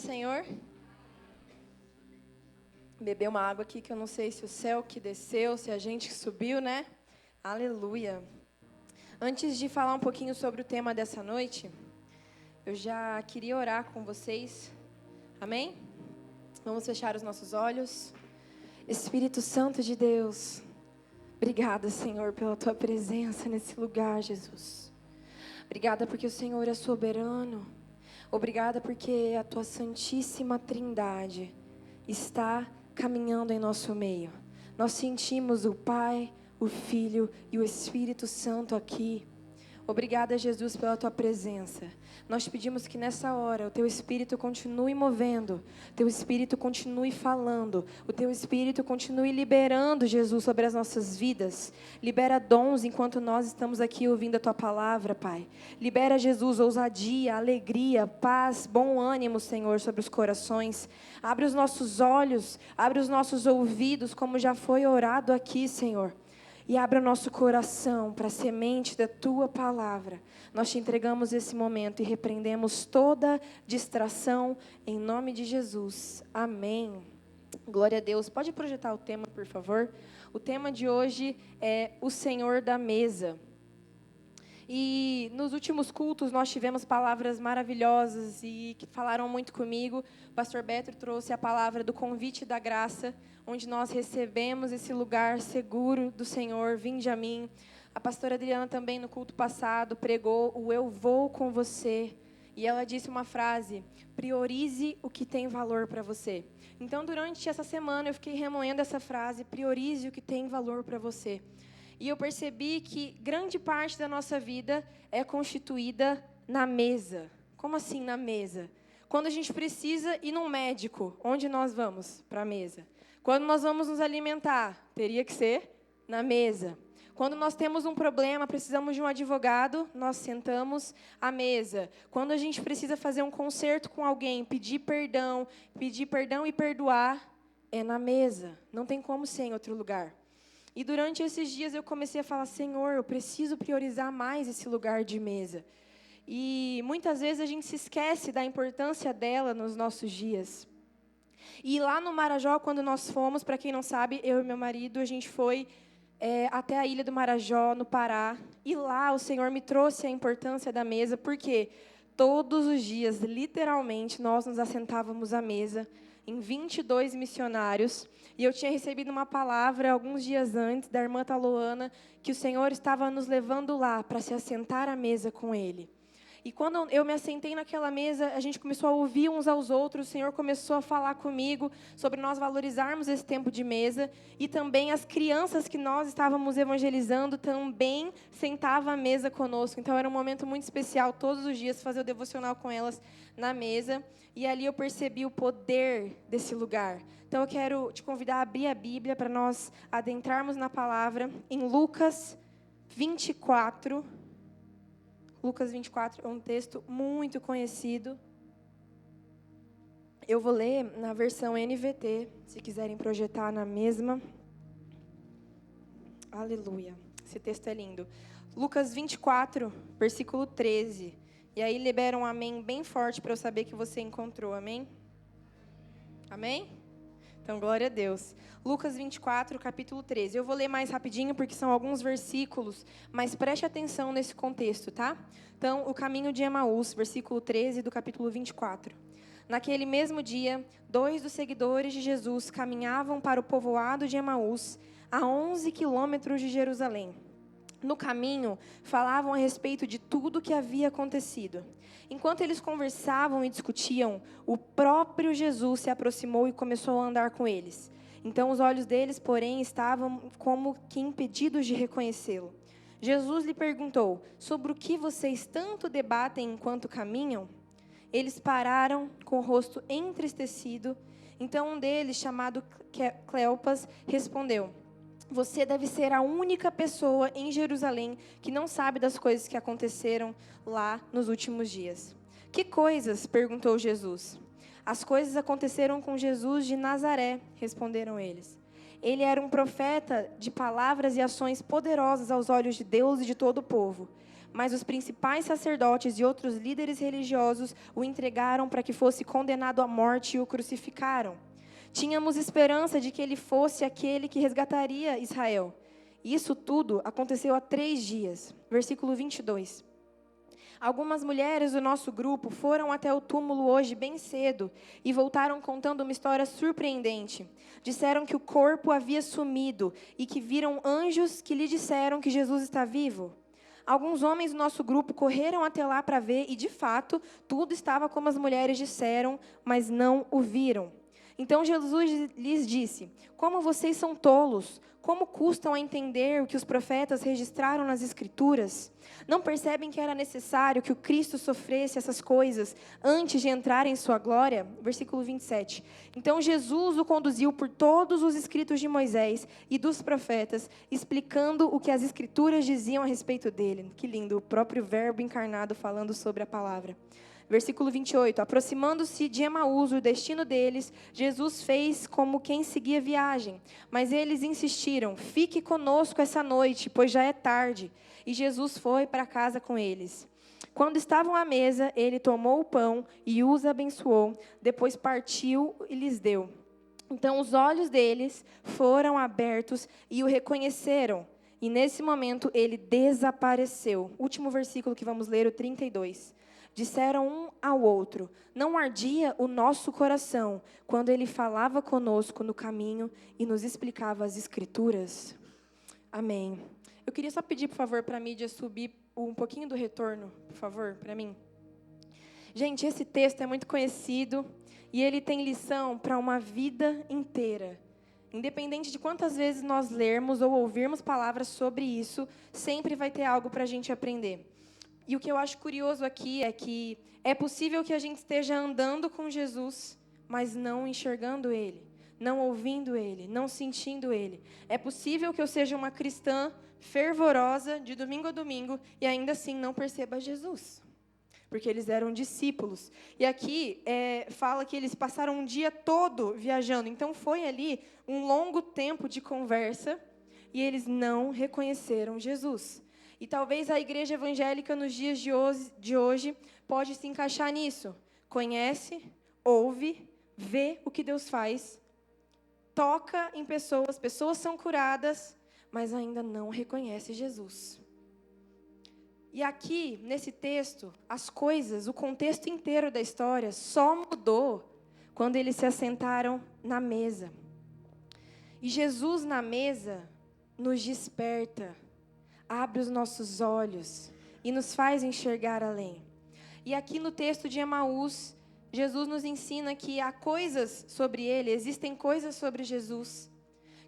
Senhor, beber uma água aqui que eu não sei se o céu que desceu, se a gente que subiu, né? Aleluia. Antes de falar um pouquinho sobre o tema dessa noite, eu já queria orar com vocês. Amém? Vamos fechar os nossos olhos. Espírito Santo de Deus, obrigada, Senhor, pela tua presença nesse lugar, Jesus. Obrigada porque o Senhor é soberano. Obrigada porque a tua Santíssima Trindade está caminhando em nosso meio. Nós sentimos o Pai, o Filho e o Espírito Santo aqui. Obrigada, Jesus, pela tua presença. Nós te pedimos que nessa hora o teu Espírito continue movendo, o teu Espírito continue falando, o teu Espírito continue liberando, Jesus, sobre as nossas vidas. Libera dons enquanto nós estamos aqui ouvindo a tua palavra, Pai. Libera, Jesus, ousadia, alegria, paz, bom ânimo, Senhor, sobre os corações. Abre os nossos olhos, abre os nossos ouvidos, como já foi orado aqui, Senhor. E abra o nosso coração para a semente da Tua Palavra. Nós te entregamos esse momento e repreendemos toda distração em nome de Jesus. Amém. Glória a Deus. Pode projetar o tema, por favor? O tema de hoje é o Senhor da Mesa. E nos últimos cultos nós tivemos palavras maravilhosas e que falaram muito comigo. O pastor Beto trouxe a palavra do convite da graça, onde nós recebemos esse lugar seguro do Senhor, vinde a mim. A pastora Adriana também no culto passado pregou o eu vou com você. E ela disse uma frase: priorize o que tem valor para você. Então durante essa semana eu fiquei remoendo essa frase: priorize o que tem valor para você. E eu percebi que grande parte da nossa vida é constituída na mesa. Como assim na mesa? Quando a gente precisa ir num médico, onde nós vamos? Para a mesa. Quando nós vamos nos alimentar, teria que ser na mesa. Quando nós temos um problema, precisamos de um advogado, nós sentamos à mesa. Quando a gente precisa fazer um concerto com alguém, pedir perdão e perdoar, é na mesa. Não tem como ser em outro lugar. E durante esses dias eu comecei a falar: Senhor, eu preciso priorizar mais esse lugar de mesa. E muitas vezes a gente se esquece da importância dela nos nossos dias. E lá no Marajó, quando nós fomos, para quem não sabe, eu e meu marido, a gente foi até a ilha do Marajó, no Pará. E lá o Senhor me trouxe a importância da mesa, porque todos os dias, literalmente, nós nos assentávamos à mesa, em 22 missionários, e eu tinha recebido uma palavra alguns dias antes da irmã Taloana, que o Senhor estava nos levando lá para se assentar à mesa com Ele. E quando eu me assentei naquela mesa, a gente começou a ouvir uns aos outros, o Senhor começou a falar comigo sobre nós valorizarmos esse tempo de mesa, e também as crianças que nós estávamos evangelizando também sentavam à mesa conosco. Então era um momento muito especial, todos os dias, fazer o devocional com elas na mesa, e ali eu percebi o poder desse lugar. Então eu quero te convidar a abrir a Bíblia para nós adentrarmos na palavra, em Lucas 24. Lucas 24 é um texto muito conhecido. Eu vou ler na versão NVT, se quiserem projetar na mesma. Aleluia. Esse texto é lindo. Lucas 24, versículo 13. E aí libera um amém bem forte para eu saber que você encontrou. Amém? Amém? Então, glória a Deus. Lucas 24, capítulo 13. Eu vou ler mais rapidinho, porque são alguns versículos, mas preste atenção nesse contexto, tá? Então, o caminho de Emaús, versículo 13 do capítulo 24. Naquele mesmo dia, 2 dos seguidores de Jesus caminhavam para o povoado de Emaús, a 11 quilômetros de Jerusalém. No caminho, falavam a respeito de tudo o que havia acontecido. Enquanto eles conversavam e discutiam, o próprio Jesus se aproximou e começou a andar com eles. Então os olhos deles, porém, estavam como que impedidos de reconhecê-lo. Jesus lhe perguntou: sobre o que vocês tanto debatem enquanto caminham? Eles pararam com o rosto entristecido. Então um deles, chamado Cleopas, respondeu: você deve ser a única pessoa em Jerusalém que não sabe das coisas que aconteceram lá nos últimos dias. Que coisas? Perguntou Jesus. As coisas aconteceram com Jesus de Nazaré, responderam eles. Ele era um profeta de palavras e ações poderosas aos olhos de Deus e de todo o povo. Mas os principais sacerdotes e outros líderes religiosos o entregaram para que fosse condenado à morte e o crucificaram. Tínhamos esperança de que ele fosse aquele que resgataria Israel. Isso tudo aconteceu há 3 dias. Versículo 22. Algumas mulheres do nosso grupo foram até o túmulo hoje bem cedo e voltaram contando uma história surpreendente. Disseram que o corpo havia sumido e que viram anjos que lhe disseram que Jesus está vivo. Alguns homens do nosso grupo correram até lá para ver e, de fato, tudo estava como as mulheres disseram, mas não o viram. Então Jesus lhes disse: como vocês são tolos, como custam a entender o que os profetas registraram nas Escrituras? Não percebem que era necessário que o Cristo sofresse essas coisas antes de entrar em sua glória? Versículo 27. Então Jesus o conduziu por todos os escritos de Moisés e dos profetas, explicando o que as Escrituras diziam a respeito dele. Que lindo, o próprio Verbo encarnado falando sobre a palavra. Versículo 28, aproximando-se de Emaús, o destino deles, Jesus fez como quem seguia viagem. Mas eles insistiram: fique conosco essa noite, pois já é tarde. E Jesus foi para casa com eles. Quando estavam à mesa, ele tomou o pão e os abençoou. Depois partiu e lhes deu. Então os olhos deles foram abertos e o reconheceram. E nesse momento ele desapareceu. Último versículo que vamos ler, o 32. Disseram um ao outro: não ardia o nosso coração quando ele falava conosco no caminho e nos explicava as Escrituras? Amém. Eu queria só pedir, por favor, para a mídia subir um pouquinho do retorno, por favor, para mim. Gente, esse texto é muito conhecido e ele tem lição para uma vida inteira. Independente de quantas vezes nós lermos ou ouvirmos palavras sobre isso, sempre vai ter algo para a gente aprender. E o que eu acho curioso aqui é que é possível que a gente esteja andando com Jesus, mas não enxergando Ele, não ouvindo Ele, não sentindo Ele. É possível que eu seja uma cristã fervorosa, de domingo a domingo, e ainda assim não perceba Jesus, porque eles eram discípulos. E aqui fala que eles passaram um dia todo viajando, então foi ali um longo tempo de conversa, e eles não reconheceram Jesus. E talvez a igreja evangélica nos dias de hoje pode se encaixar nisso. Conhece, ouve, vê o que Deus faz, toca em pessoas, pessoas são curadas, mas ainda não reconhece Jesus. E aqui, nesse texto, as coisas, o contexto inteiro da história só mudou quando eles se assentaram na mesa. E Jesus na mesa nos desperta, abre os nossos olhos e nos faz enxergar além. E aqui no texto de Emaús, Jesus nos ensina que há coisas sobre Ele, existem coisas sobre Jesus,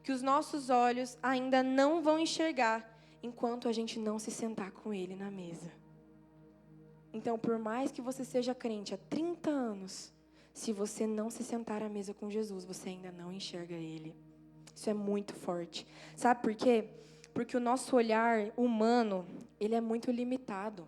que os nossos olhos ainda não vão enxergar enquanto a gente não se sentar com Ele na mesa. Então, por mais que você seja crente há 30 anos, se você não se sentar à mesa com Jesus, você ainda não enxerga Ele. Isso é muito forte. Sabe por quê? Porque o nosso olhar humano, ele é muito limitado.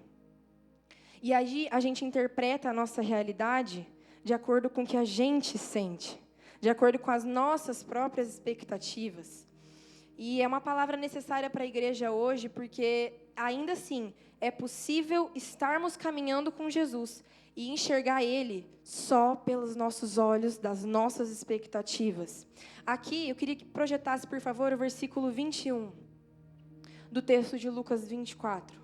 E aí a gente interpreta a nossa realidade de acordo com o que a gente sente, de acordo com as nossas próprias expectativas. E é uma palavra necessária para a igreja hoje, porque ainda assim é possível estarmos caminhando com Jesus e enxergar Ele só pelos nossos olhos, das nossas expectativas. Aqui eu queria que projetasse, por favor, o versículo 21 do texto de Lucas 24.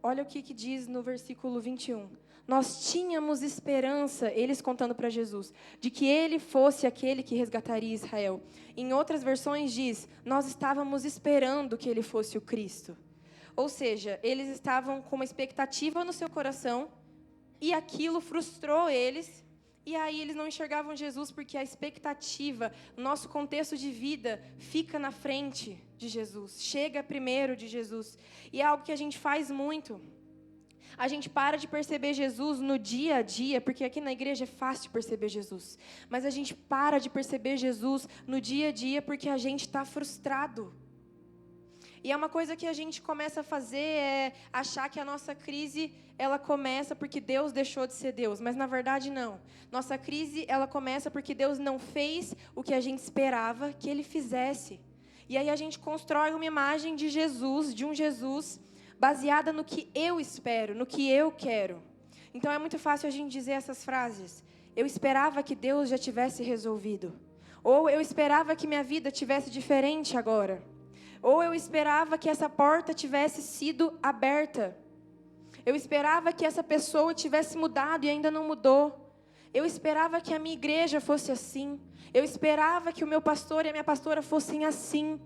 Olha o que diz no versículo 21. Nós tínhamos esperança, eles contando para Jesus, de que Ele fosse aquele que resgataria Israel. Em outras versões diz, nós estávamos esperando que Ele fosse o Cristo. Ou seja, eles estavam com uma expectativa no seu coração e aquilo frustrou eles. E aí eles não enxergavam Jesus porque a expectativa, o nosso contexto de vida fica na frente de Jesus, chega primeiro de Jesus. E é algo que a gente faz muito. A gente para de perceber Jesus no dia a dia, porque aqui na igreja é fácil perceber Jesus. Mas a gente para de perceber Jesus no dia a dia porque a gente está frustrado. E é uma coisa que a gente começa a fazer, é achar que a nossa crise, ela começa porque Deus deixou de ser Deus. Mas, na verdade, não. Nossa crise, ela começa porque Deus não fez o que a gente esperava que Ele fizesse. E aí a gente constrói uma imagem de Jesus, de um Jesus, baseada no que eu espero, no que eu quero. Então é muito fácil a gente dizer essas frases. Eu esperava que Deus já tivesse resolvido. Ou eu esperava que minha vida tivesse diferente agora. Ou eu esperava que essa porta tivesse sido aberta. Eu esperava que essa pessoa tivesse mudado e ainda não mudou. Eu esperava que a minha igreja fosse assim. Eu esperava que o meu pastor e a minha pastora fossem assim.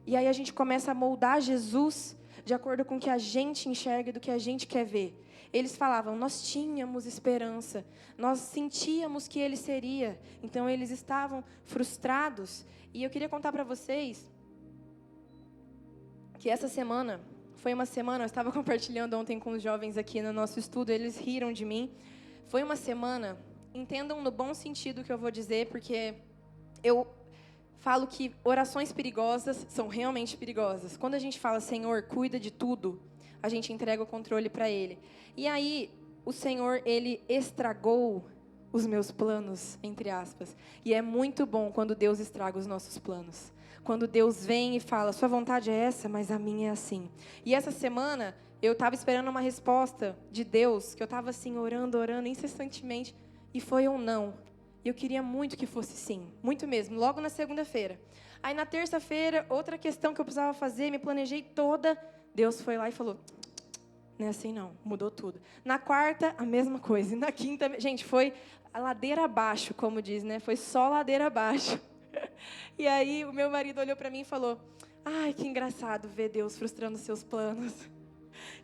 E aí a gente começa a moldar Jesus de acordo com o que a gente enxerga e do que a gente quer ver. Eles falavam, nós tínhamos esperança, nós sentíamos que Ele seria. Então eles estavam frustrados. E eu queria contar para vocês que essa semana foi uma semana, eu estava compartilhando ontem com os jovens aqui no nosso estudo, eles riram de mim. Foi uma semana, entendam no bom sentido o que eu vou dizer, porque eu falo que orações perigosas são realmente perigosas. Quando a gente fala, Senhor, cuida de tudo, a gente entrega o controle para Ele. E aí, o Senhor, Ele estragou os meus planos, entre aspas. E é muito bom quando Deus estraga os nossos planos. Quando Deus vem e fala, sua vontade é essa, mas a minha é assim. E essa semana, eu estava esperando uma resposta de Deus, que eu estava assim, orando incessantemente, e foi um não. E eu queria muito que fosse sim, muito mesmo, logo na segunda-feira. Aí na terça-feira, outra questão que eu precisava fazer, me planejei toda, Deus foi lá e falou, não é assim não, mudou tudo. Na quarta, a mesma coisa, e na quinta, gente, foi a ladeira abaixo, como diz, né? Foi só ladeira abaixo. E aí o meu marido olhou para mim e falou, ai, que engraçado ver Deus frustrando seus planos.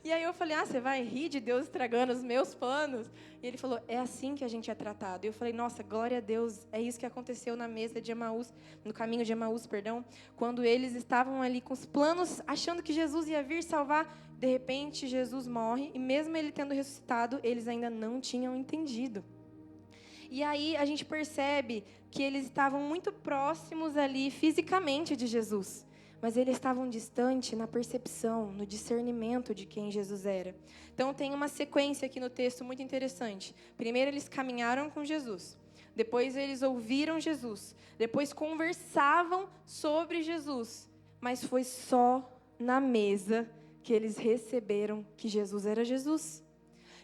E aí eu falei, você vai rir de Deus estragando os meus planos? E ele falou, é assim que a gente é tratado. E eu falei, nossa, glória a Deus, é isso que aconteceu na mesa de Emaús, no caminho de Emaús, perdão, quando eles estavam ali com os planos, achando que Jesus ia vir salvar, de repente Jesus morre, e mesmo ele tendo ressuscitado, eles ainda não tinham entendido. E aí a gente percebe que eles estavam muito próximos ali fisicamente de Jesus, mas eles estavam distantes na percepção, no discernimento de quem Jesus era. Então tem uma sequência aqui no texto muito interessante. Primeiro eles caminharam com Jesus, depois eles ouviram Jesus, depois conversavam sobre Jesus, mas foi só na mesa que eles receberam que Jesus era Jesus.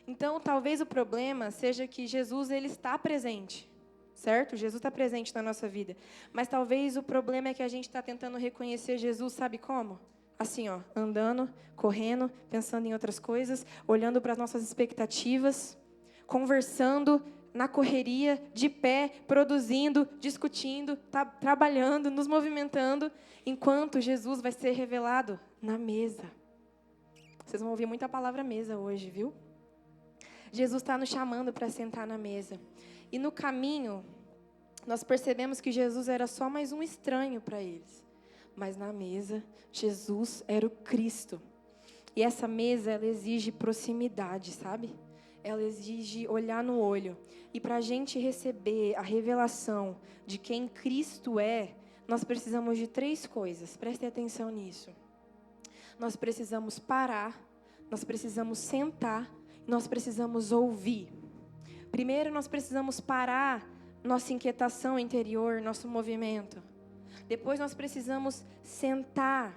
Então, talvez o problema seja que Jesus ele está presente, certo? Jesus está presente na nossa vida. Mas talvez o problema é que a gente está tentando reconhecer Jesus, sabe como? Assim, ó, andando, correndo, pensando em outras coisas, olhando para as nossas expectativas, conversando na correria, de pé, produzindo, discutindo, trabalhando, nos movimentando, enquanto Jesus vai ser revelado na mesa. Vocês vão ouvir muita palavra mesa hoje, viu? Jesus está nos chamando para sentar na mesa. E no caminho, nós percebemos que Jesus era só mais um estranho para eles. Mas na mesa, Jesus era o Cristo. E essa mesa, ela exige proximidade, sabe? Ela exige olhar no olho. E para a gente receber a revelação de quem Cristo é, nós precisamos de 3 coisas. Prestem atenção nisso. Nós precisamos parar, nós precisamos sentar, nós precisamos ouvir. Primeiro, nós precisamos parar nossa inquietação interior, nosso movimento. Depois, nós precisamos sentar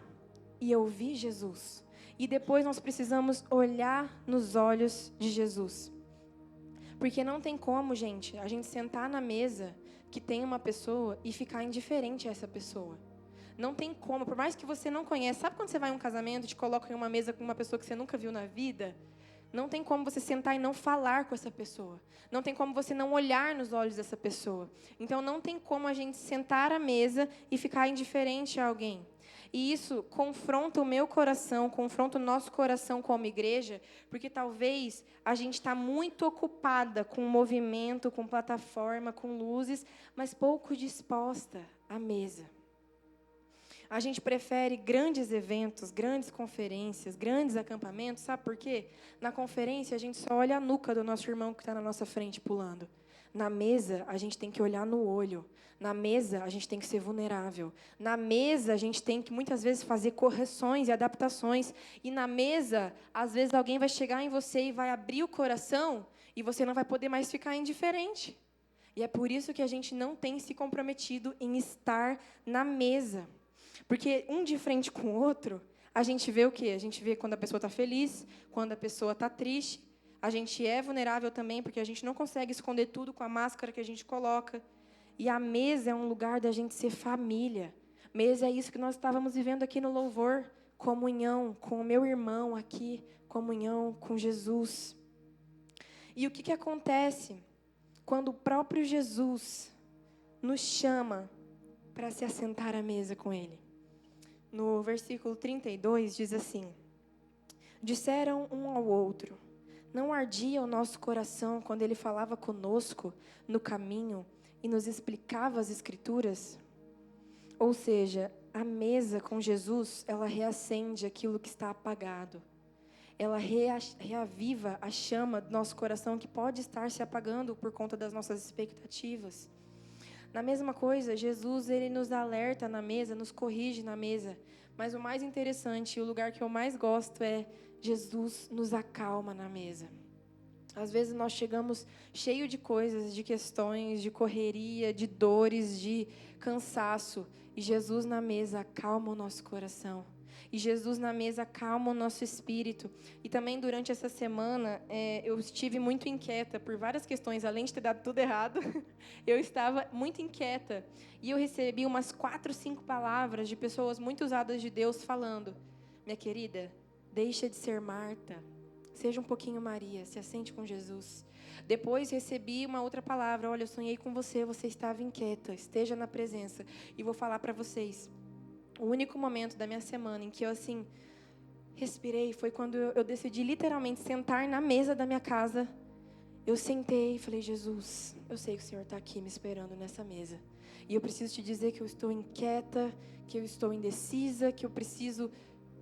e ouvir Jesus. E depois, nós precisamos olhar nos olhos de Jesus. Porque não tem como, gente, a gente sentar na mesa que tem uma pessoa e ficar indiferente a essa pessoa. Não tem como, por mais que você não conheça. Sabe quando você vai em um casamento e te coloca em uma mesa com uma pessoa que você nunca viu na vida? Não tem como você sentar e não falar com essa pessoa. Não tem como você não olhar nos olhos dessa pessoa. Então, não tem como a gente sentar à mesa e ficar indiferente a alguém. E isso confronta o meu coração, confronta o nosso coração como igreja, porque talvez a gente está muito ocupada com movimento, com plataforma, com luzes, mas pouco disposta à mesa. A gente prefere grandes eventos, grandes conferências, grandes acampamentos, sabe por quê? Na conferência, a gente só olha a nuca do nosso irmão que está na nossa frente pulando. Na mesa, a gente tem que olhar no olho. Na mesa, a gente tem que ser vulnerável. Na mesa, a gente tem que, muitas vezes, fazer correções e adaptações. E na mesa, às vezes, alguém vai chegar em você e vai abrir o coração e você não vai poder mais ficar indiferente. E é por isso que a gente não tem se comprometido em estar na mesa. Porque um de frente com o outro, a gente vê o quê? A gente vê quando a pessoa está feliz, quando a pessoa está triste. A gente é vulnerável também, porque a gente não consegue esconder tudo com a máscara que a gente coloca. E a mesa é um lugar da gente ser família. Mesa é isso que nós estávamos vivendo aqui no louvor. Comunhão com o meu irmão aqui, comunhão com Jesus. E o que acontece quando o próprio Jesus nos chama para se assentar à mesa com Ele? No versículo 32 diz assim: disseram um ao outro, não ardia o nosso coração quando Ele falava conosco no caminho e nos explicava as Escrituras? Ou seja, a mesa com Jesus, ela reacende aquilo que está apagado. Ela reaviva a chama do nosso coração que pode estar se apagando por conta das nossas expectativas. Na mesma coisa, Jesus, ele nos alerta na mesa, nos corrige na mesa. Mas o mais interessante, o lugar que eu mais gosto é Jesus nos acalma na mesa. Às vezes nós chegamos cheio de coisas, de questões, de correria, de dores, de cansaço. E Jesus na mesa acalma o nosso coração. E Jesus na mesa acalma o nosso espírito. E também durante essa semana, eu estive muito inquieta por várias questões. Além de ter dado tudo errado, eu estava muito inquieta. E eu recebi umas 4, 5 palavras de pessoas muito usadas de Deus falando: minha querida, deixa de ser Marta. Seja um pouquinho Maria, se assente com Jesus. Depois recebi uma outra palavra: olha, eu sonhei com você, você estava inquieta, esteja na presença. E vou falar para vocês, o único momento da minha semana em que eu assim respirei foi quando eu decidi literalmente sentar na mesa da minha casa. Eu sentei e falei: Jesus, eu sei que o Senhor está aqui me esperando nessa mesa. E eu preciso te dizer que eu estou inquieta, que eu estou indecisa, que eu preciso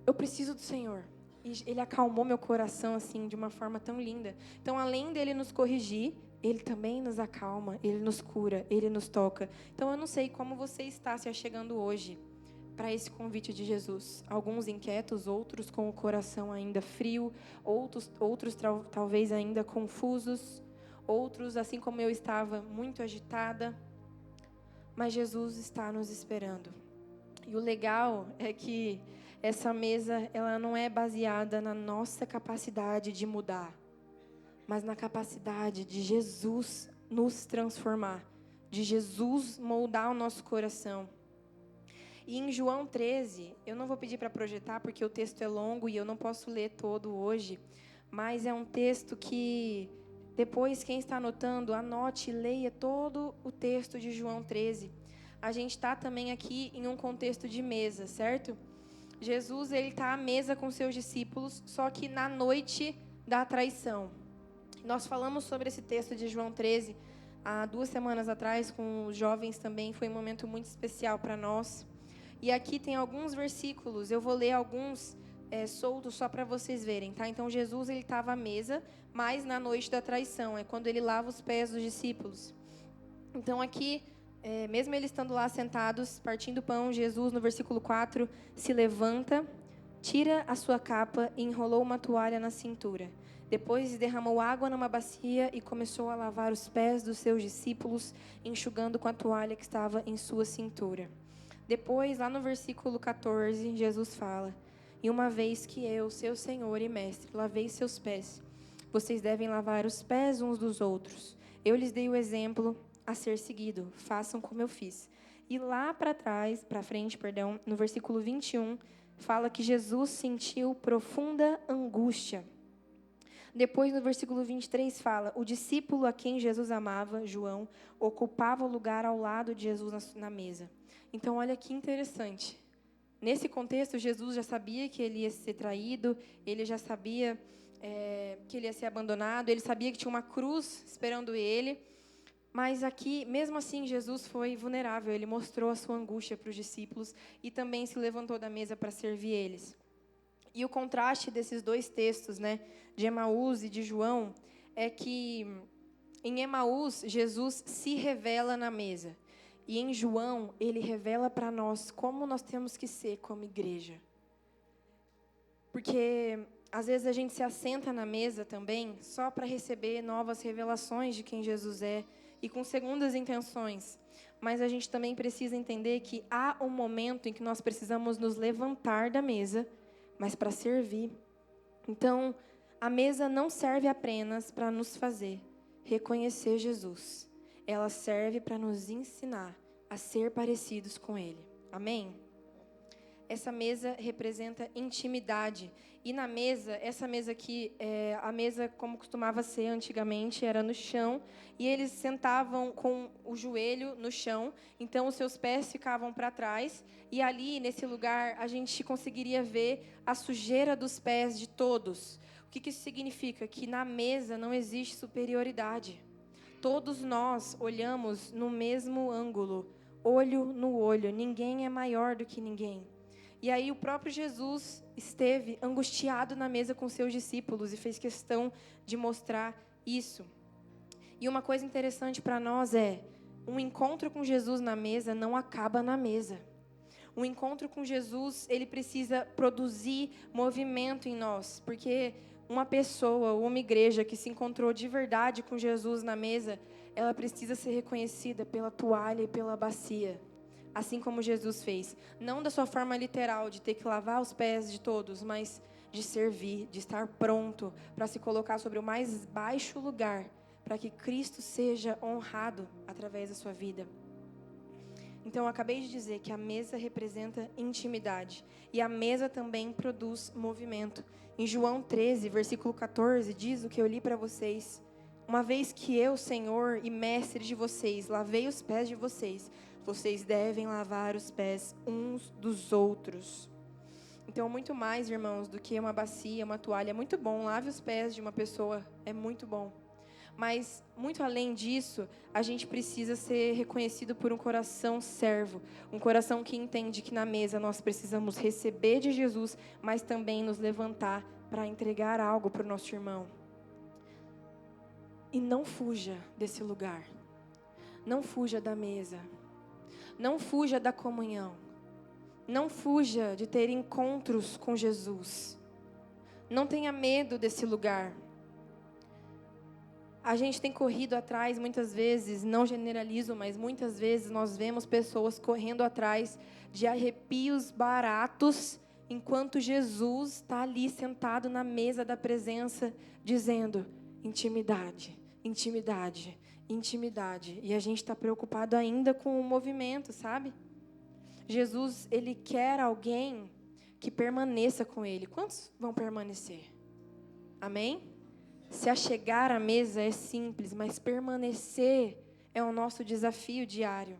do Senhor. E Ele acalmou meu coração assim de uma forma tão linda. Então, além dele nos corrigir, Ele também nos acalma, Ele nos cura, Ele nos toca. Então, eu não sei como você está se achegando hoje para esse convite de Jesus. Alguns inquietos, outros com o coração ainda frio, outros talvez ainda confusos, outros, assim como eu estava, muito agitada. Mas Jesus está nos esperando. E o legal é que essa mesa, ela não é baseada na nossa capacidade de mudar, mas na capacidade de Jesus nos transformar, de Jesus moldar o nosso coração. E em João 13, eu não vou pedir para projetar porque o texto é longo e eu não posso ler todo hoje, mas é um texto que depois, quem está anotando, anote e leia todo o texto de João 13. A gente está também aqui em um contexto de mesa, certo? Jesus, ele está à mesa com seus discípulos, só que na noite da traição. Nós falamos sobre esse texto de João 13 há 2 semanas atrás, com os jovens também, foi um momento muito especial para nós. E aqui tem alguns versículos, eu vou ler alguns soltos só para vocês verem, tá? Então, Jesus, ele estava à mesa, mas na noite da traição, é quando ele lava os pés dos discípulos. Então, aqui, mesmo eles estando lá sentados, partindo o pão, Jesus, no versículo 4, se levanta, tira a sua capa e enrolou uma toalha na cintura. Depois derramou água numa bacia e começou a lavar os pés dos seus discípulos, enxugando com a toalha que estava em sua cintura. Depois, lá no versículo 14, Jesus fala: e uma vez que eu, seu Senhor e Mestre, lavei seus pés, vocês devem lavar os pés uns dos outros. Eu lhes dei o exemplo a ser seguido, façam como eu fiz. E lá para frente, no versículo 21, fala que Jesus sentiu profunda angústia. Depois, no versículo 23, fala: o discípulo a quem Jesus amava, João, ocupava o lugar ao lado de Jesus na mesa. Então, olha que interessante. Nesse contexto, Jesus já sabia que ele ia ser traído, ele já sabia que ele ia ser abandonado, ele sabia que tinha uma cruz esperando ele. Mas aqui, mesmo assim, Jesus foi vulnerável. Ele mostrou a sua angústia para os discípulos e também se levantou da mesa para servir eles. E o contraste desses dois textos, né, de Emaús e de João, é que em Emaús, Jesus se revela na mesa. E em João, ele revela para nós como nós temos que ser como igreja. Porque às vezes a gente se assenta na mesa também só para receber novas revelações de quem Jesus é e com segundas intenções. mas a gente também precisa entender que há um momento em que nós precisamos nos levantar da mesa, mas para servir. Então, a mesa não serve apenas para nos fazer reconhecer Jesus. Ela serve para nos ensinar a ser parecidos com Ele. Amém? Essa mesa representa intimidade. E na mesa, essa mesa aqui, a mesa como costumava ser antigamente, era no chão. E eles sentavam com o joelho no chão. Então, os seus pés ficavam para trás. E ali, nesse lugar, a gente conseguiria ver a sujeira dos pés de todos. O que isso significa? Que na mesa não existe superioridade. Todos nós olhamos no mesmo ângulo, olho no olho. Ninguém é maior do que ninguém. E aí o próprio Jesus esteve angustiado na mesa com seus discípulos e fez questão de mostrar isso. E uma coisa interessante para nós é, um encontro com Jesus na mesa não acaba na mesa. Um encontro com Jesus, ele precisa produzir movimento em nós, porque uma pessoa ou uma igreja que se encontrou de verdade com Jesus na mesa, ela precisa ser reconhecida pela toalha e pela bacia. Assim como Jesus fez. Não da sua forma literal, de ter que lavar os pés de todos, mas de servir, de estar pronto para se colocar sobre o mais baixo lugar, para que Cristo seja honrado através da sua vida. Então, eu acabei de dizer que a mesa representa intimidade. E a mesa também produz movimento. Em João 13, versículo 14, diz o que eu li para vocês. Uma vez que eu, Senhor e Mestre de vocês, lavei os pés de vocês, vocês devem lavar os pés uns dos outros. Então, muito mais, irmãos, do que uma bacia, uma toalha. É muito bom, lave os pés de uma pessoa, é muito bom. Mas, muito além disso, a gente precisa ser reconhecido por um coração servo. Um coração que entende que na mesa nós precisamos receber de Jesus, mas também nos levantar para entregar algo para o nosso irmão. E não fuja desse lugar. Não fuja da mesa. Não fuja da comunhão. Não fuja de ter encontros com Jesus. Não tenha medo desse lugar. A gente tem corrido atrás muitas vezes, não generalizo, mas muitas vezes nós vemos pessoas correndo atrás de arrepios baratos, enquanto Jesus está ali sentado na mesa da presença, dizendo: intimidade, intimidade, intimidade. E a gente está preocupado ainda com o movimento, sabe? Jesus, Ele quer alguém que permaneça com Ele. Quantos vão permanecer? Amém? Se achegar à mesa é simples, mas permanecer é o nosso desafio diário.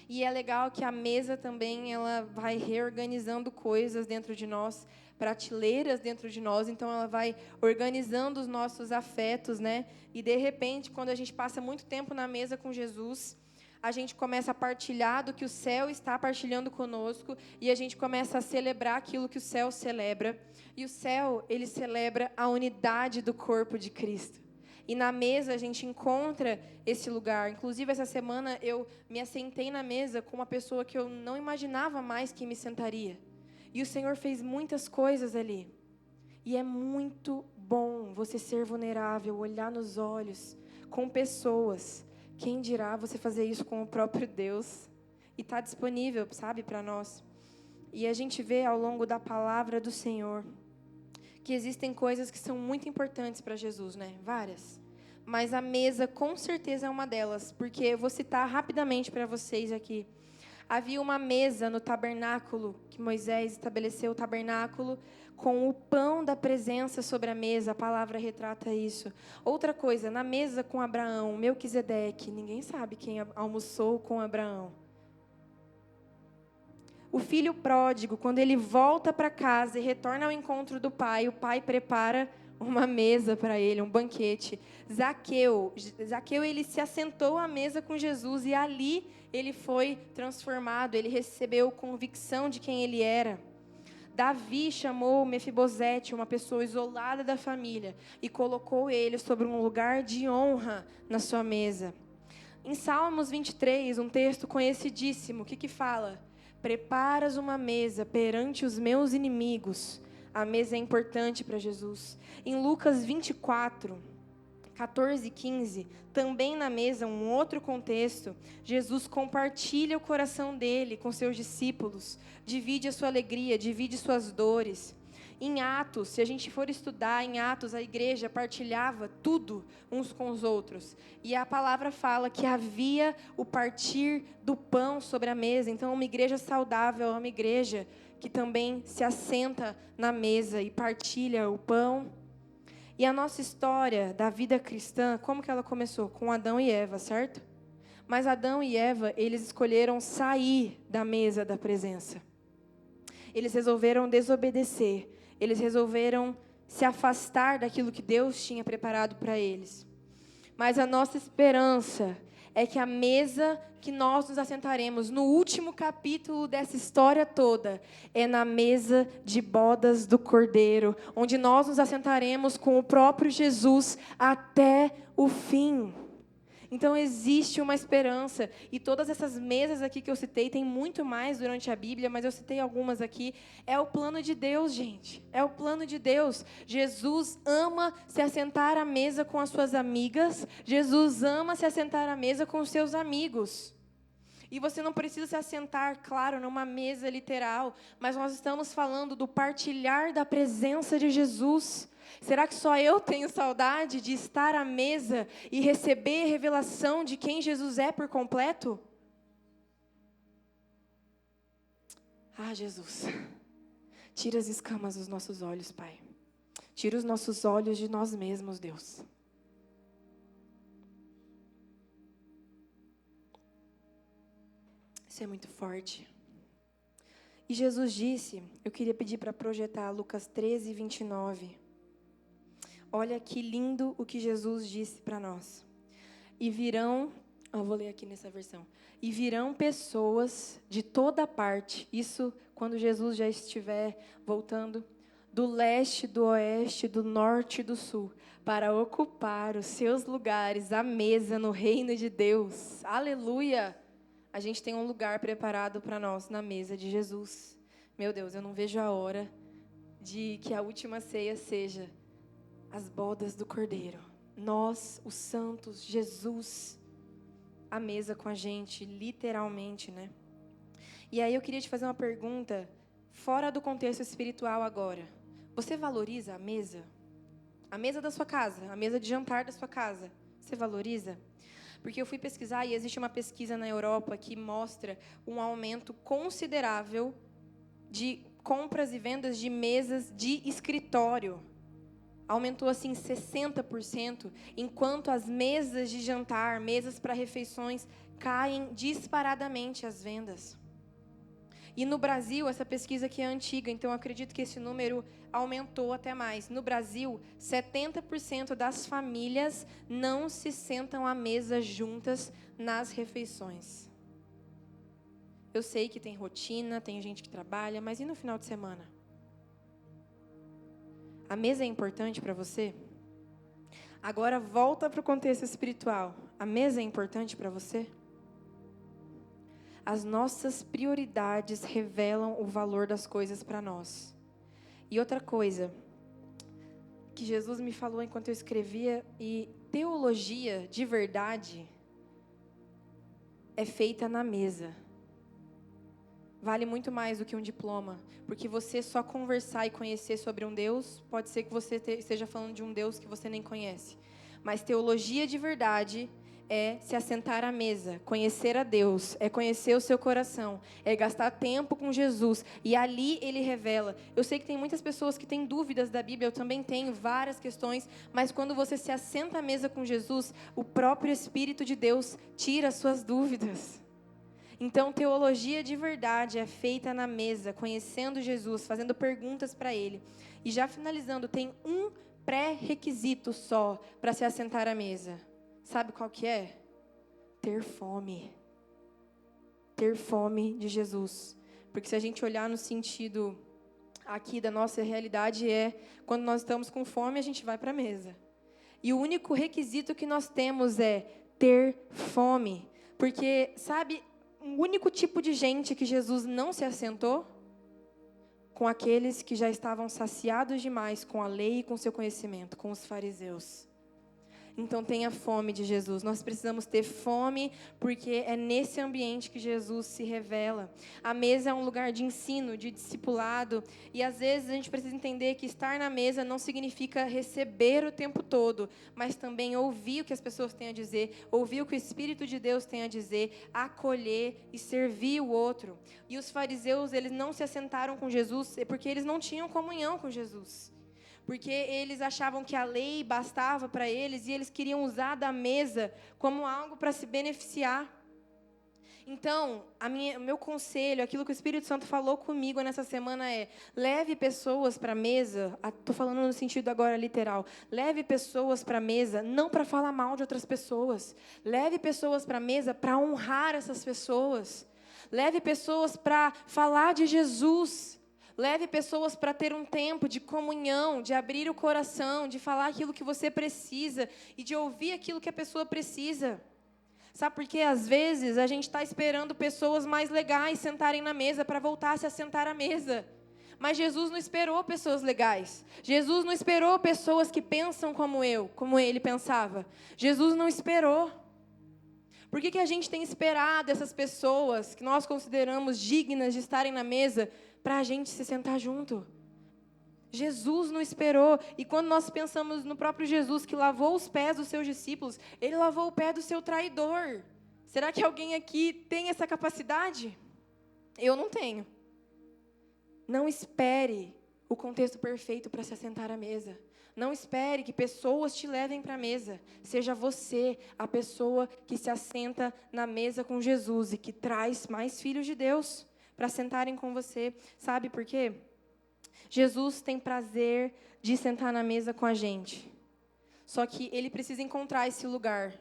E é legal que a mesa também, ela vai reorganizando coisas dentro de nós, prateleiras dentro de nós, então ela vai organizando os nossos afetos, né? E de repente, quando a gente passa muito tempo na mesa com Jesus, a gente começa a partilhar do que o céu está partilhando conosco, e a gente começa a celebrar aquilo que o céu celebra. E o céu, ele celebra a unidade do corpo de Cristo. E na mesa a gente encontra esse lugar. Inclusive, essa semana eu me assentei na mesa com uma pessoa que eu não imaginava mais que me sentaria. E o Senhor fez muitas coisas ali. E é muito bom você ser vulnerável, olhar nos olhos com pessoas. Quem dirá você fazer isso com o próprio Deus? E está disponível, sabe, para nós. E a gente vê ao longo da palavra do Senhor que existem coisas que são muito importantes para Jesus, né? Várias. Mas a mesa, com certeza, é uma delas. Porque eu vou citar rapidamente para vocês aqui. Havia uma mesa no tabernáculo, que Moisés estabeleceu o tabernáculo, com o pão da presença sobre a mesa. A palavra retrata isso. Outra coisa, na mesa com Abraão, Melquisedeque. Ninguém sabe quem almoçou com Abraão. O filho pródigo, quando ele volta para casa e retorna ao encontro do pai, o pai prepara uma mesa para ele, um banquete. Zaqueu, ele se assentou à mesa com Jesus e ali ele foi transformado, ele recebeu convicção de quem ele era. Davi chamou Mefibosete, uma pessoa isolada da família, e colocou ele sobre um lugar de honra na sua mesa. Em Salmos 23, um texto conhecidíssimo, o que fala? Preparas uma mesa perante os meus inimigos. A mesa é importante para Jesus. Em Lucas 24, 14, 15, também na mesa, um outro contexto, Jesus compartilha o coração dele com seus discípulos, divide a sua alegria, divide suas dores. Em Atos, se a gente for estudar em Atos, a igreja partilhava tudo uns com os outros. E a palavra fala que havia o partir do pão sobre a mesa. Então, uma igreja saudável é uma igreja que também se assenta na mesa e partilha o pão. E a nossa história da vida cristã, como que ela começou? Com Adão e Eva, certo? Mas Adão e Eva, eles escolheram sair da mesa da presença. Eles resolveram desobedecer. Eles resolveram se afastar daquilo que Deus tinha preparado para eles. Mas a nossa esperança é que a mesa que nós nos assentaremos no último capítulo dessa história toda é na mesa de bodas do Cordeiro, onde nós nos assentaremos com o próprio Jesus até o fim. Então existe uma esperança, e todas essas mesas aqui que eu citei, tem muito mais durante a Bíblia, mas eu citei algumas aqui, é o plano de Deus, gente, é o plano de Deus. Jesus ama se assentar à mesa com as suas amigas, Jesus ama se assentar à mesa com os seus amigos. E você não precisa se assentar, claro, numa mesa literal, mas nós estamos falando do partilhar da presença de Jesus. Será que só eu tenho saudade de estar à mesa e receber revelação de quem Jesus é por completo? Ah, Jesus, tira as escamas dos nossos olhos, Pai. Tira os nossos olhos de nós mesmos, Deus. Isso é muito forte. E Jesus disse, eu queria pedir para projetar Lucas 13, 29. Olha que lindo o que Jesus disse para nós. E virão, vou ler aqui nessa versão. E virão pessoas de toda parte, isso quando Jesus já estiver voltando, do leste, do oeste, do norte e do sul, para ocupar os seus lugares à mesa no reino de Deus. Aleluia! A gente tem um lugar preparado para nós na mesa de Jesus. Meu Deus, eu não vejo a hora de que a última ceia seja as bodas do Cordeiro. Nós, os santos, Jesus, à mesa com a gente, literalmente, né? E aí eu queria te fazer uma pergunta, fora do contexto espiritual agora. Você valoriza a mesa? A mesa da sua casa, a mesa de jantar da sua casa. Você valoriza? Porque eu fui pesquisar e existe uma pesquisa na Europa que mostra um aumento considerável de compras e vendas de mesas de escritório. Aumentou assim 60%, enquanto as mesas de jantar, mesas para refeições, caem disparadamente as vendas. E no Brasil, essa pesquisa aqui é antiga, então eu acredito que esse número aumentou até mais. No Brasil, 70% das famílias não se sentam à mesa juntas nas refeições. Eu sei que tem rotina, tem gente que trabalha, mas e no final de semana? A mesa é importante para você? Agora volta para o contexto espiritual. A mesa é importante para você? As nossas prioridades revelam o valor das coisas para nós. E outra coisa que Jesus me falou enquanto eu escrevia, e teologia de verdade é feita na mesa. Vale muito mais do que um diploma, porque você só conversar e conhecer sobre um Deus, pode ser que você esteja falando de um Deus que você nem conhece. Mas teologia de verdade é se assentar à mesa, conhecer a Deus, é conhecer o seu coração, é gastar tempo com Jesus, e ali Ele revela. Eu sei que tem muitas pessoas que têm dúvidas da Bíblia, eu também tenho várias questões, mas quando você se assenta à mesa com Jesus, o próprio Espírito de Deus tira as suas dúvidas. Então, teologia de verdade é feita na mesa, conhecendo Jesus, fazendo perguntas para Ele. E já finalizando, tem um pré-requisito só para se assentar à mesa. Sabe qual que é? Ter fome. Ter fome de Jesus. Porque se a gente olhar no sentido aqui da nossa realidade quando nós estamos com fome, a gente vai para a mesa. E o único requisito que nós temos é ter fome. Porque, sabe, o único tipo de gente que Jesus não se assentou? Com aqueles que já estavam saciados demais com a lei e com seu conhecimento, com os fariseus. Então tenha fome de Jesus. Nós precisamos ter fome, porque é nesse ambiente que Jesus se revela. A mesa é um lugar de ensino, de discipulado, e às vezes a gente precisa entender que estar na mesa não significa receber o tempo todo, mas também ouvir o que as pessoas têm a dizer, ouvir o que o Espírito de Deus tem a dizer, acolher e servir o outro. E os fariseus, eles não se assentaram com Jesus porque eles não tinham comunhão com Jesus. Porque eles achavam que a lei bastava para eles e eles queriam usar da mesa como algo para se beneficiar. Então, o meu conselho, aquilo que o Espírito Santo falou comigo nessa semana é: leve pessoas para a mesa, estou falando no sentido agora literal, leve pessoas para a mesa, não para falar mal de outras pessoas, leve pessoas para a mesa para honrar essas pessoas, leve pessoas para falar de Jesus. Leve pessoas para ter um tempo de comunhão, de abrir o coração, de falar aquilo que você precisa e de ouvir aquilo que a pessoa precisa. Sabe por quê? Às vezes a gente está esperando pessoas mais legais sentarem na mesa para voltar-se a sentar à mesa. Mas Jesus não esperou pessoas legais. Jesus não esperou pessoas que pensam como ele pensava. Jesus não esperou. Por que a gente tem esperado essas pessoas que nós consideramos dignas de estarem na mesa para a gente se sentar junto? Jesus não esperou. E quando nós pensamos no próprio Jesus, que lavou os pés dos seus discípulos, ele lavou o pé do seu traidor. Será que alguém aqui tem essa capacidade? Eu não tenho. Não espere o contexto perfeito para se assentar à mesa. Não espere que pessoas te levem para a mesa. Seja você a pessoa que se assenta na mesa com Jesus e que traz mais filhos de Deus para sentarem com você. Sabe por quê? Jesus tem prazer de sentar na mesa com a gente. Só que ele precisa encontrar esse lugar.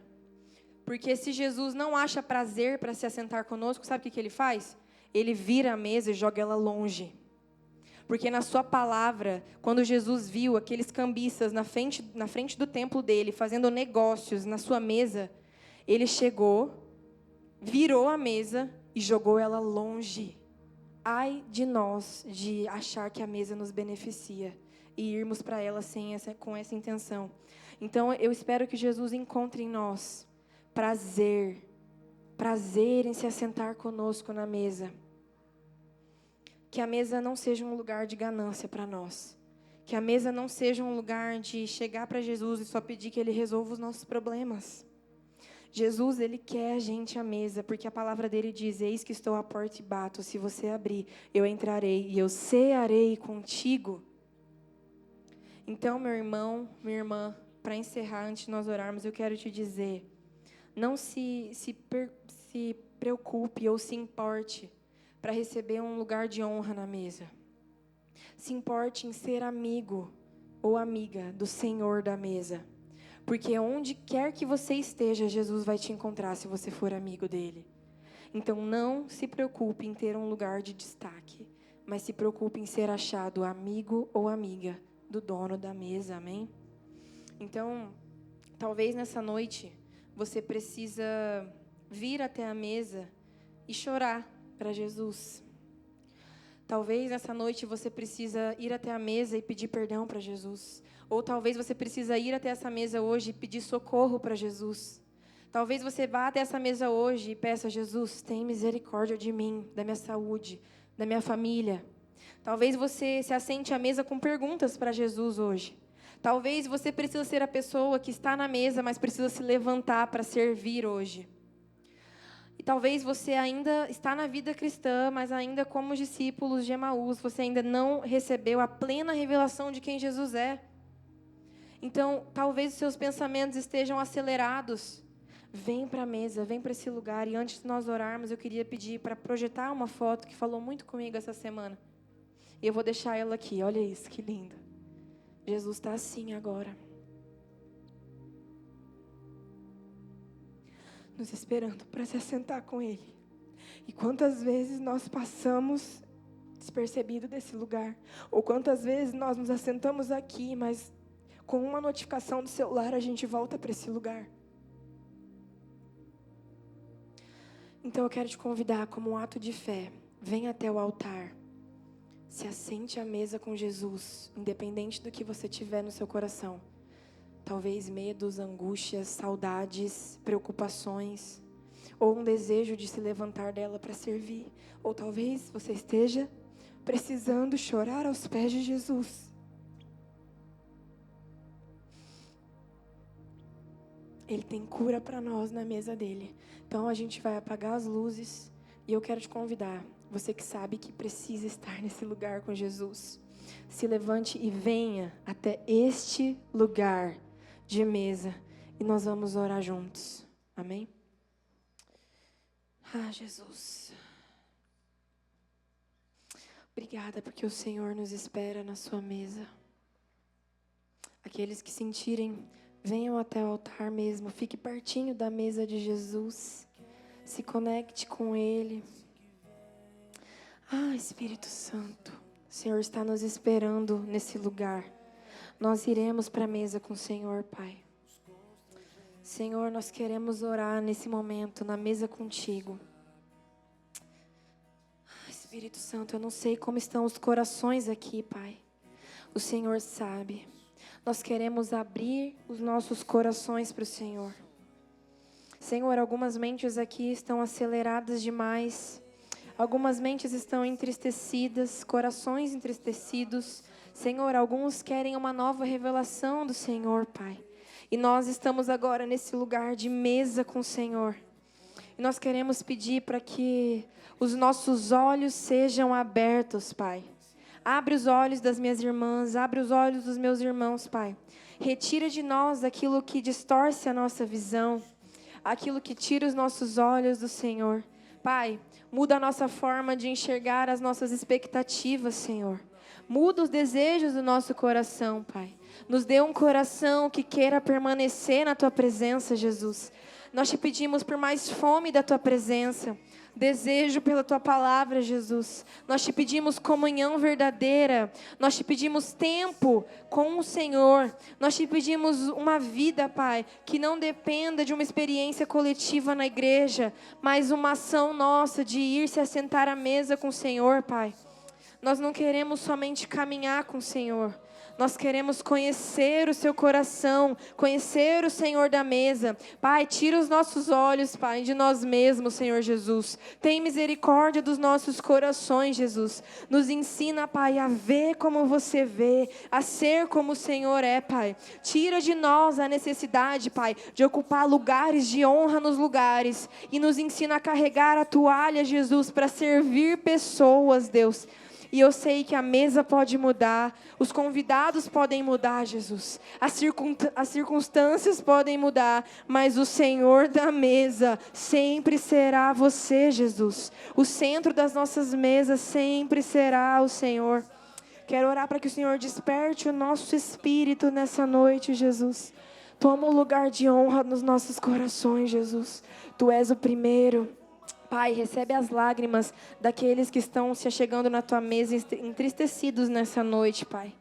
Porque se Jesus não acha prazer para se assentar conosco, sabe o que ele faz? Ele vira a mesa e joga ela longe. Porque na sua palavra, quando Jesus viu aqueles cambistas na frente do templo dele, fazendo negócios na sua mesa, ele chegou, virou a mesa e jogou ela longe. Ai de nós de achar que a mesa nos beneficia e irmos para ela com essa intenção. Então, eu espero que Jesus encontre em nós prazer em se assentar conosco na mesa. Que a mesa não seja um lugar de ganância para nós. Que a mesa não seja um lugar de chegar para Jesus e só pedir que Ele resolva os nossos problemas. Jesus, Ele quer a gente à mesa, porque a palavra dele diz: eis que estou à porta e bato, se você abrir, eu entrarei e eu cearei contigo. Então, meu irmão, minha irmã, para encerrar, antes de nós orarmos, eu quero te dizer, não se preocupe ou se importe para receber um lugar de honra na mesa. Se importe em ser amigo ou amiga do Senhor da mesa. Porque onde quer que você esteja, Jesus vai te encontrar se você for amigo dele. Então não se preocupe em ter um lugar de destaque, mas se preocupe em ser achado amigo ou amiga do dono da mesa, amém? Então, talvez nessa noite você precisa vir até a mesa e chorar para Jesus. Talvez nessa noite você precisa ir até a mesa e pedir perdão para Jesus. Ou talvez você precisa ir até essa mesa hoje e pedir socorro para Jesus. Talvez você vá até essa mesa hoje e peça: Jesus, tem misericórdia de mim, da minha saúde, da minha família. Talvez você se assente à mesa com perguntas para Jesus hoje. Talvez você precisa ser a pessoa que está na mesa, mas precisa se levantar para servir hoje. E talvez você ainda está na vida cristã, mas ainda como os discípulos de Emaús, você ainda não recebeu a plena revelação de quem Jesus é. Então, talvez os seus pensamentos estejam acelerados. Vem para a mesa, vem para esse lugar. E antes de nós orarmos, eu queria pedir para projetar uma foto que falou muito comigo essa semana. E eu vou deixar ela aqui, olha isso, que lindo. Jesus está assim agora. Nos esperando para se assentar com Ele. E quantas vezes nós passamos despercebido desse lugar? Ou quantas vezes nós nos assentamos aqui, mas com uma notificação do celular a gente volta para esse lugar? Então eu quero te convidar como um ato de fé. Venha até o altar. Se assente à mesa com Jesus, independente do que você tiver no seu coração. talvez medos, angústias, saudades, preocupações, ou um desejo de se levantar dela para servir. Ou talvez você esteja precisando chorar aos pés de Jesus. Ele tem cura para nós na mesa dele. Então a gente vai apagar as luzes e eu quero te convidar, você que sabe que precisa estar nesse lugar com Jesus, se levante e venha até este lugar de mesa e nós vamos orar juntos. Amém? Jesus. Obrigada porque o Senhor nos espera na sua mesa. Aqueles que sentirem, venham até o altar mesmo. Fique pertinho da mesa de Jesus. Se conecte com Ele. Espírito Santo, o Senhor está nos esperando nesse lugar. Nós iremos para a mesa com o Senhor, Pai. Senhor, nós queremos orar nesse momento, na mesa contigo. Espírito Santo, eu não sei como estão os corações aqui, Pai. O Senhor sabe. Nós queremos abrir os nossos corações para o Senhor. Senhor, algumas mentes aqui estão aceleradas demais. Algumas mentes estão entristecidas, corações entristecidos. Senhor, alguns querem uma nova revelação do Senhor, Pai. E nós estamos agora nesse lugar de mesa com o Senhor. E nós queremos pedir para que os nossos olhos sejam abertos, Pai. Abre os olhos das minhas irmãs, abre os olhos dos meus irmãos, Pai. Retira de nós aquilo que distorce a nossa visão, aquilo que tira os nossos olhos do Senhor. Pai, muda a nossa forma de enxergar as nossas expectativas, Senhor. Muda os desejos do nosso coração, Pai. Nos dê um coração que queira permanecer na Tua presença, Jesus. Nós te pedimos por mais fome da Tua presença, desejo pela Tua palavra, Jesus. Nós te pedimos comunhão verdadeira. Nós te pedimos tempo com o Senhor. Nós te pedimos uma vida, Pai, que não dependa de uma experiência coletiva na igreja, mas uma ação nossa de ir se assentar à mesa com o Senhor, Pai. Nós não queremos somente caminhar com o Senhor. Nós queremos conhecer o seu coração, conhecer o Senhor da mesa. Pai, tira os nossos olhos, Pai, de nós mesmos, Senhor Jesus. Tem misericórdia dos nossos corações, Jesus. Nos ensina, Pai, a ver como você vê, a ser como o Senhor é, Pai. Tira de nós a necessidade, Pai, de ocupar lugares de honra nos lugares. E nos ensina a carregar a toalha, Jesus, para servir pessoas, Deus. E eu sei que a mesa pode mudar, os convidados podem mudar, Jesus. As circunstâncias podem mudar, mas o Senhor da mesa sempre será você, Jesus. O centro das nossas mesas sempre será o Senhor. Quero orar para que o Senhor desperte o nosso espírito nessa noite, Jesus. Toma um lugar de honra nos nossos corações, Jesus. Tu és o primeiro. Pai, recebe as lágrimas daqueles que estão se achegando na Tua mesa entristecidos nessa noite, Pai.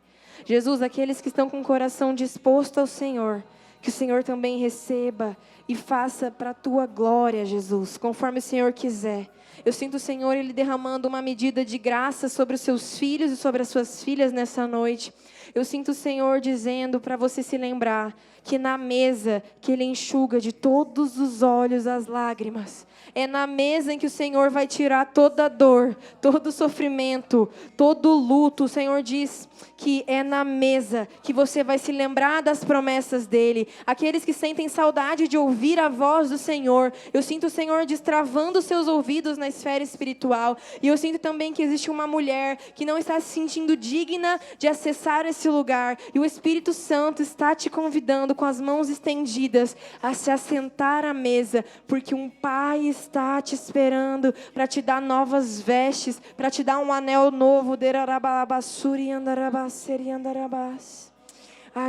Jesus, aqueles que estão com o coração disposto ao Senhor, que o Senhor também receba e faça para a Tua glória, Jesus, conforme o Senhor quiser. Eu sinto o Senhor, Ele derramando uma medida de graça sobre os seus filhos e sobre as suas filhas nessa noite. Eu sinto o Senhor dizendo para você se lembrar que na mesa que Ele enxuga de todos os olhos as lágrimas. É na mesa em que o Senhor vai tirar toda a dor, todo o sofrimento, todo o luto. O Senhor diz que é na mesa que você vai se lembrar das promessas dEle. Aqueles que sentem saudade de ouvir a voz do Senhor. Eu sinto o Senhor destravando seus ouvidos na esfera espiritual. E eu sinto também que existe uma mulher que não está se sentindo digna de acessar esse lugar. E o Espírito Santo está te convidando com as mãos estendidas a se assentar à mesa, porque um Pai está te esperando para te dar novas vestes, para te dar um anel novo.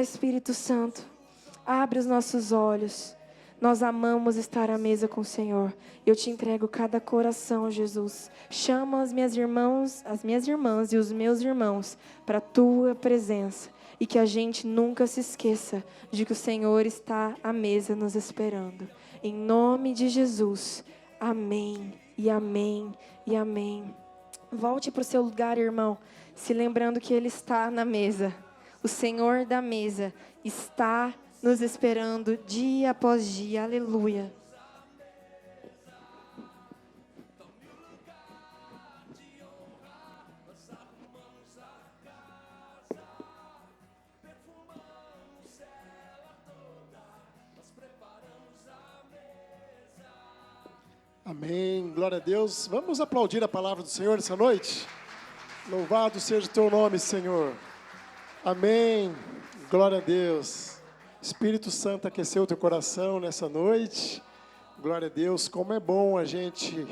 Espírito Santo, abre os nossos olhos. Nós amamos estar à mesa com o Senhor. Eu te entrego cada coração, Jesus. Chama as minhas irmãs e os meus irmãos para a Tua presença. E que a gente nunca se esqueça de que o Senhor está à mesa nos esperando. Em nome de Jesus. Amém, e amém, e amém. Volte para o seu lugar, irmão, se lembrando que Ele está na mesa. O Senhor da mesa está nos esperando dia após dia. Aleluia. Amém, glória a Deus. Vamos aplaudir a palavra do Senhor essa noite? Louvado seja o teu nome, Senhor. Amém, glória a Deus. Espírito Santo aqueceu o teu coração nessa noite. Glória a Deus, como é bom a gente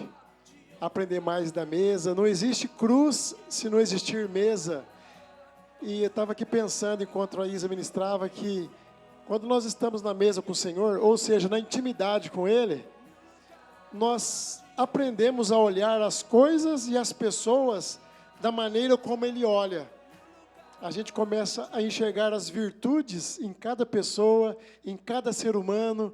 aprender mais da mesa. Não existe cruz se não existir mesa. E eu estava aqui pensando, enquanto a Isa ministrava, que quando nós estamos na mesa com o Senhor, ou seja, na intimidade com Ele, nós aprendemos a olhar as coisas e as pessoas da maneira como Ele olha. A gente começa a enxergar as virtudes em cada pessoa, em cada ser humano.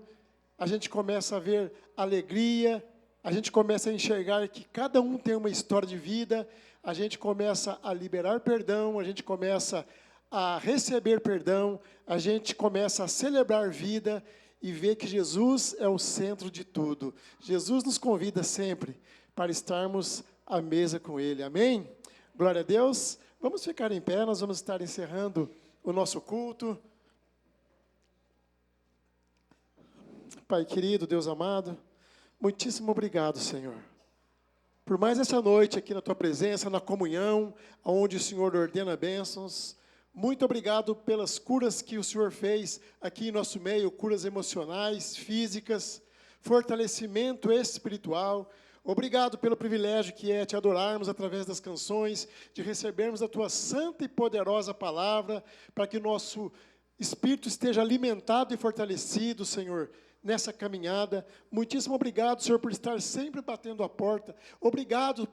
A gente começa a ver alegria, a gente começa a enxergar que cada um tem uma história de vida, a gente começa a liberar perdão, a gente começa a receber perdão, a gente começa a celebrar vida, e ver que Jesus é o centro de tudo. Jesus nos convida sempre para estarmos à mesa com Ele. Amém? Glória a Deus. Vamos ficar em pé, nós vamos estar encerrando o nosso culto. Pai querido, Deus amado, muitíssimo obrigado, Senhor, por mais essa noite aqui na Tua presença, na comunhão, onde o Senhor ordena bênçãos. Muito obrigado pelas curas que o Senhor fez aqui em nosso meio, curas emocionais, físicas, fortalecimento espiritual. Obrigado pelo privilégio que é te adorarmos através das canções, de recebermos a Tua santa e poderosa palavra, para que o nosso espírito esteja alimentado e fortalecido, Senhor, nessa caminhada. Muitíssimo obrigado, Senhor, por estar sempre batendo a porta. Obrigado,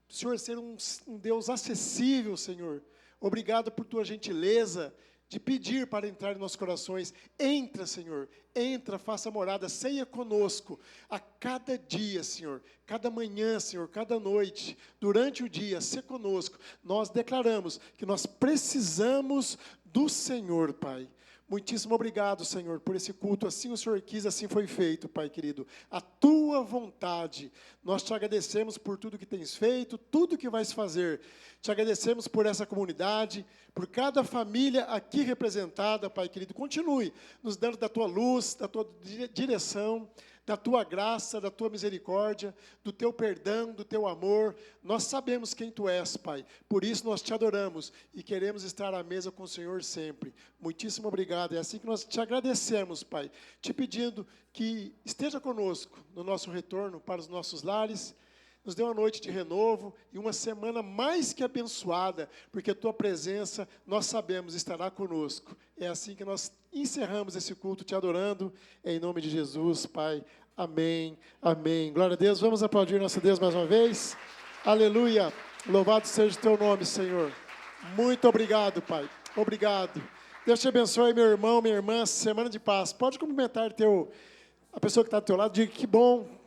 Senhor, ser um Deus acessível, Senhor. Obrigado por Tua gentileza de pedir para entrar em nossos corações. Entra, Senhor, entra, faça morada, ceia conosco a cada dia, Senhor, cada manhã, Senhor, cada noite, durante o dia, se conosco. Nós declaramos que nós precisamos do Senhor, Pai. Muitíssimo obrigado, Senhor, por esse culto. Assim o Senhor quis, assim foi feito, Pai querido. A Tua vontade. Nós te agradecemos por tudo que tens feito, tudo que vais fazer. Te agradecemos por essa comunidade, por cada família aqui representada, Pai querido. Continue nos dando da Tua luz, da Tua direção, da Tua graça, da Tua misericórdia, do Teu perdão, do Teu amor. Nós sabemos quem Tu és, Pai. Por isso nós Te adoramos e queremos estar à mesa com o Senhor sempre. Muitíssimo obrigado. É assim que nós Te agradecemos, Pai, Te pedindo que esteja conosco no nosso retorno para os nossos lares. Nos dê uma noite de renovo e uma semana mais que abençoada, porque a Tua presença, nós sabemos, estará conosco. É assim que nós encerramos esse culto te adorando, em nome de Jesus, Pai. Amém, amém. Glória a Deus. Vamos aplaudir nosso Deus mais uma vez. Aleluia. Louvado seja o Teu nome, Senhor. Muito obrigado, Pai. Obrigado. Deus te abençoe, meu irmão, minha irmã. Semana de paz. Pode cumprimentar a pessoa que está do teu lado. Diga que bom